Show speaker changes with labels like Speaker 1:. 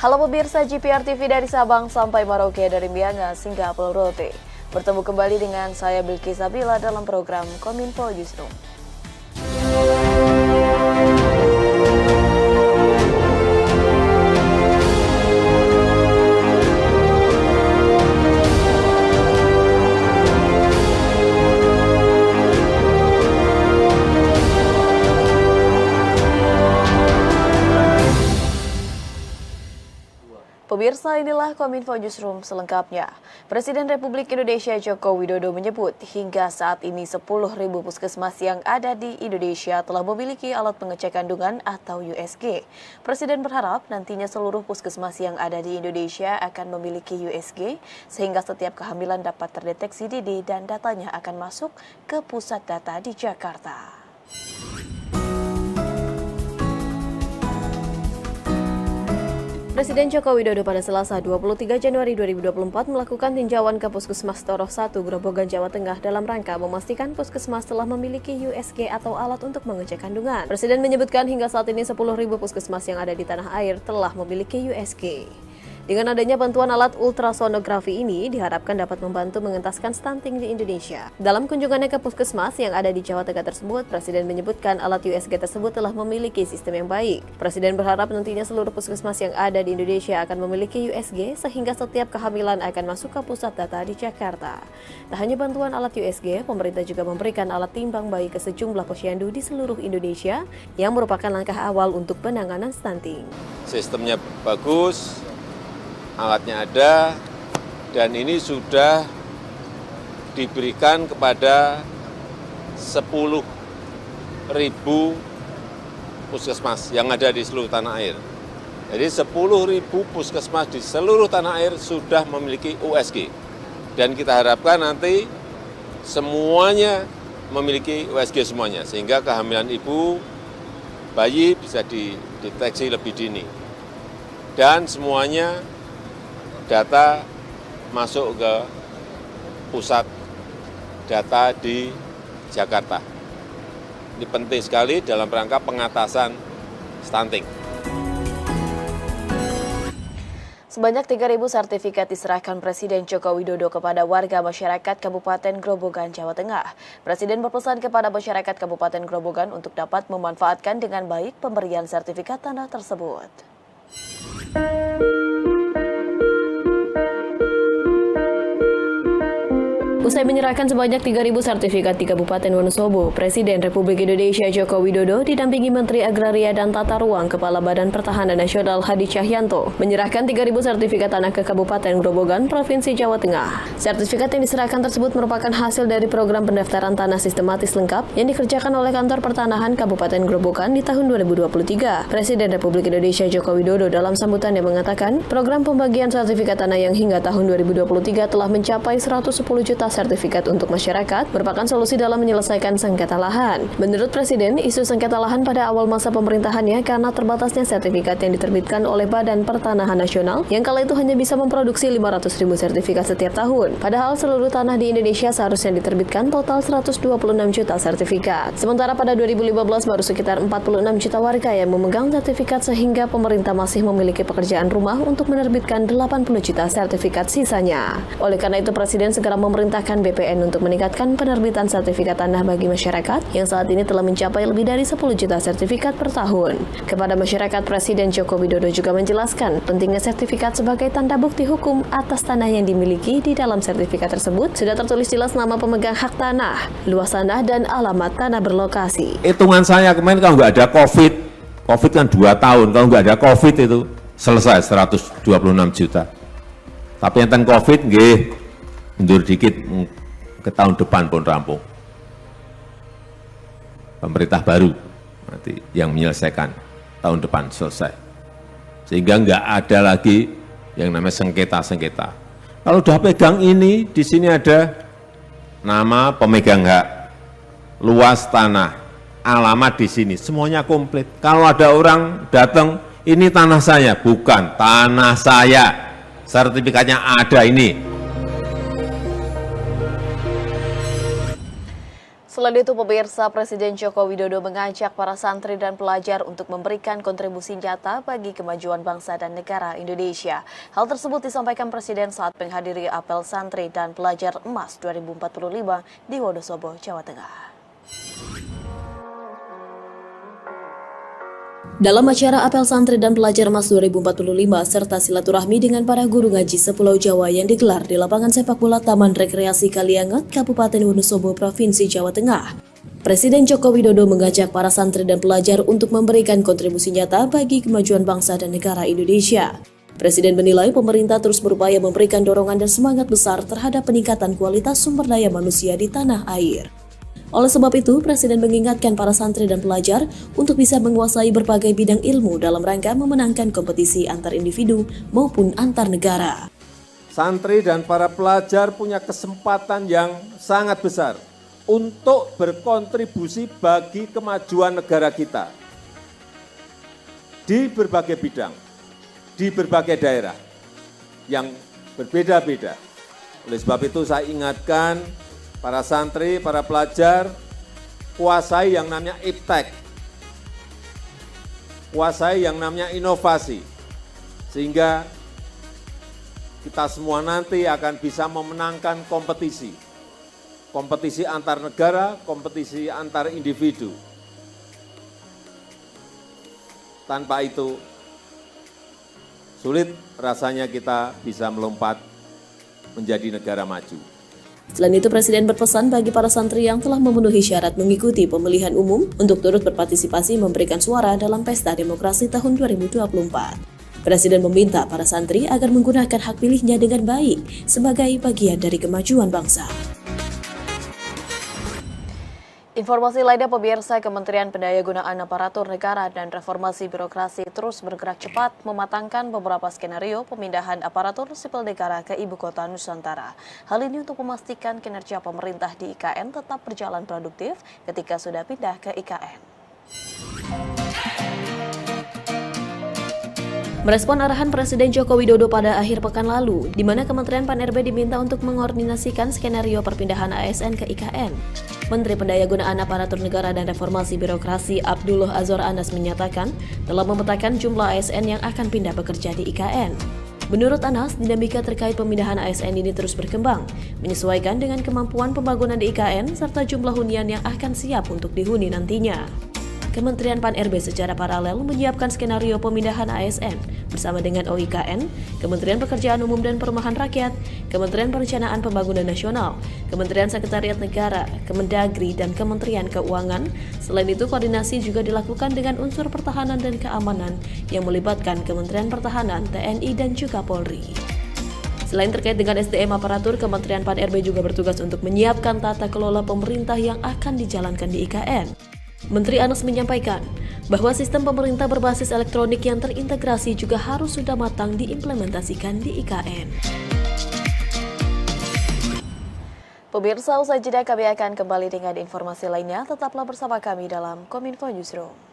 Speaker 1: Halo pemirsa GPR TV dari Sabang sampai Merauke, dari Miangas hingga Pulau Rote. Bertemu kembali dengan saya Bilqis Sabila dalam program Kominfo Newsroom. Pemirsa, inilah Kominfo Newsroom selengkapnya. Presiden Republik Indonesia Joko Widodo menyebut hingga saat ini 10.000 puskesmas yang ada di Indonesia telah memiliki alat pengecek kandungan atau USG. Presiden berharap nantinya seluruh puskesmas yang ada di Indonesia akan memiliki USG sehingga setiap kehamilan dapat terdeteksi dini dan datanya akan masuk ke pusat data di Jakarta. Presiden Joko Widodo pada Selasa 23 Januari 2024 melakukan tinjauan ke Puskesmas Toroh 1, Grobogan, Jawa Tengah dalam rangka memastikan puskesmas telah memiliki USG atau alat untuk mengecek kandungan. Presiden menyebutkan hingga saat ini 10.000 puskesmas yang ada di tanah air telah memiliki USG. Dengan adanya bantuan alat ultrasonografi ini diharapkan dapat membantu mengentaskan stunting di Indonesia. Dalam kunjungannya ke puskesmas yang ada di Jawa Tengah tersebut, Presiden menyebutkan alat USG tersebut telah memiliki sistem yang baik. Presiden berharap nantinya seluruh puskesmas yang ada di Indonesia akan memiliki USG sehingga setiap kehamilan akan masuk ke pusat data di Jakarta. Tak hanya bantuan alat USG, pemerintah juga memberikan alat timbang bayi ke sejumlah posyandu di seluruh Indonesia yang merupakan langkah awal untuk penanganan stunting.
Speaker 2: Sistemnya bagus, alatnya ada, dan ini sudah diberikan kepada 10.000 puskesmas yang ada di seluruh tanah air. Jadi 10.000 puskesmas di seluruh tanah air sudah memiliki USG. Dan kita harapkan nanti semuanya memiliki USG semuanya, sehingga kehamilan ibu, bayi bisa dideteksi lebih dini. Dan semuanya data masuk ke pusat data di Jakarta. Ini penting sekali dalam rangka pengatasan stunting.
Speaker 1: Sebanyak 3.000 sertifikat diserahkan Presiden Joko Widodo kepada warga masyarakat Kabupaten Grobogan, Jawa Tengah. Presiden berpesan kepada masyarakat Kabupaten Grobogan untuk dapat memanfaatkan dengan baik pemberian sertifikat tanah tersebut. Usai menyerahkan sebanyak 3.000 sertifikat di Kabupaten Wonosobo, Presiden Republik Indonesia Joko Widodo didampingi Menteri Agraria dan Tata Ruang Kepala Badan Pertahanan Nasional Hadi Cahyanto menyerahkan 3.000 sertifikat tanah ke Kabupaten Grobogan, Provinsi Jawa Tengah. Sertifikat yang diserahkan tersebut merupakan hasil dari program pendaftaran tanah sistematis lengkap yang dikerjakan oleh Kantor Pertanahan Kabupaten Grobogan di tahun 2023. Presiden Republik Indonesia Joko Widodo dalam sambutannya mengatakan, program pembagian sertifikat tanah yang hingga tahun 2023 telah mencapai 110 juta sertifikat untuk masyarakat merupakan solusi dalam menyelesaikan sengketa lahan. Menurut Presiden, isu sengketa lahan pada awal masa pemerintahannya karena terbatasnya sertifikat yang diterbitkan oleh Badan Pertanahan Nasional yang kala itu hanya bisa memproduksi 500.000 sertifikat setiap tahun. Padahal seluruh tanah di Indonesia seharusnya diterbitkan total 126 juta sertifikat. Sementara pada 2015 baru sekitar 46 juta warga yang memegang sertifikat sehingga pemerintah masih memiliki pekerjaan rumah untuk menerbitkan 80 juta sertifikat sisanya. Oleh karena itu Presiden segera memerintahkan BPN untuk meningkatkan penerbitan sertifikat tanah bagi masyarakat yang saat ini telah mencapai lebih dari 10 juta sertifikat per tahun. Kepada masyarakat, Presiden Joko Widodo juga menjelaskan pentingnya sertifikat sebagai tanda bukti hukum atas tanah yang dimiliki. Di dalam sertifikat tersebut sudah tertulis jelas nama pemegang hak tanah, luas tanah, dan alamat tanah berlokasi.
Speaker 3: Hitungan saya kemarin kalau nggak ada COVID kan 2 tahun, kalau nggak ada COVID itu selesai 126 juta. Tapi enten COVID nggih, mundur dikit ke tahun depan pun rampung. Pemerintah baru nanti yang menyelesaikan, tahun depan selesai. Sehingga nggak ada lagi yang namanya sengketa-sengketa. Kalau udah pegang ini, di sini ada nama pemegang hak, luas tanah, alamat di sini, semuanya komplit. Kalau ada orang datang, ini tanah saya, bukan tanah saya, sertifikatnya ada ini.
Speaker 1: Selain itu, pemirsa, Presiden Joko Widodo mengajak para santri dan pelajar untuk memberikan kontribusi nyata bagi kemajuan bangsa dan negara Indonesia. Hal tersebut disampaikan Presiden saat menghadiri apel santri dan pelajar emas 2045 di Wonosobo, Jawa Tengah. Dalam acara apel santri dan pelajar emas 2045 serta silaturahmi dengan para guru ngaji sepulau Jawa yang digelar di lapangan sepak bola Taman Rekreasi Kalianget, Kabupaten Wonosobo, Provinsi Jawa Tengah, Presiden Joko Widodo mengajak para santri dan pelajar untuk memberikan kontribusi nyata bagi kemajuan bangsa dan negara Indonesia. Presiden menilai pemerintah terus berupaya memberikan dorongan dan semangat besar terhadap peningkatan kualitas sumber daya manusia di tanah air. Oleh sebab itu, Presiden mengingatkan para santri dan pelajar untuk bisa menguasai berbagai bidang ilmu dalam rangka memenangkan kompetisi antar individu maupun antar negara.
Speaker 3: Santri dan para pelajar punya kesempatan yang sangat besar untuk berkontribusi bagi kemajuan negara kita di berbagai bidang, di berbagai daerah yang berbeda-beda. Oleh sebab itu saya ingatkan para santri, para pelajar, kuasai yang namanya iptek, kuasai yang namanya inovasi, sehingga kita semua nanti akan bisa memenangkan kompetisi. Kompetisi antar negara, kompetisi antar individu. Tanpa itu, sulit rasanya kita bisa melompat menjadi negara maju.
Speaker 1: Selain itu, Presiden berpesan bagi para santri yang telah memenuhi syarat mengikuti pemilihan umum untuk turut berpartisipasi memberikan suara dalam Pesta Demokrasi tahun 2024. Presiden meminta para santri agar menggunakan hak pilihnya dengan baik sebagai bagian dari kemajuan bangsa. Informasi lainnya, pemirsa, Kementerian Pendayagunaan Aparatur Negara dan Reformasi Birokrasi terus bergerak cepat mematangkan beberapa skenario pemindahan aparatur sipil negara ke Ibu Kota Nusantara. Hal ini untuk memastikan kinerja pemerintah di IKN tetap berjalan produktif ketika sudah pindah ke IKN. Merespon arahan Presiden Joko Widodo pada akhir pekan lalu, di mana Kementerian Pan-RB diminta untuk mengordinasikan skenario perpindahan ASN ke IKN. Menteri Pendayagunaan Aparatur Negara dan Reformasi Birokrasi Abdullah Azwar Anas menyatakan telah memetakan jumlah ASN yang akan pindah bekerja di IKN. Menurut Anas, dinamika terkait pemindahan ASN ini terus berkembang, menyesuaikan dengan kemampuan pembangunan di IKN serta jumlah hunian yang akan siap untuk dihuni nantinya. Kementerian Pan-RB secara paralel menyiapkan skenario pemindahan ASN bersama dengan OIKN, Kementerian Pekerjaan Umum dan Perumahan Rakyat, Kementerian Perencanaan Pembangunan Nasional, Kementerian Sekretariat Negara, Kemendagri, dan Kementerian Keuangan. Selain itu, koordinasi juga dilakukan dengan unsur pertahanan dan keamanan yang melibatkan Kementerian Pertahanan, TNI, dan juga Polri. Selain terkait dengan SDM aparatur, Kementerian Pan-RB juga bertugas untuk menyiapkan tata kelola pemerintah yang akan dijalankan di IKN. Menteri Anas menyampaikan bahwa sistem pemerintah berbasis elektronik yang terintegrasi juga harus sudah matang diimplementasikan di IKN. Pemirsa, usai jeda kami akan kembali dengan informasi lainnya. Tetaplah bersama kami dalam Kominfo Newsroom.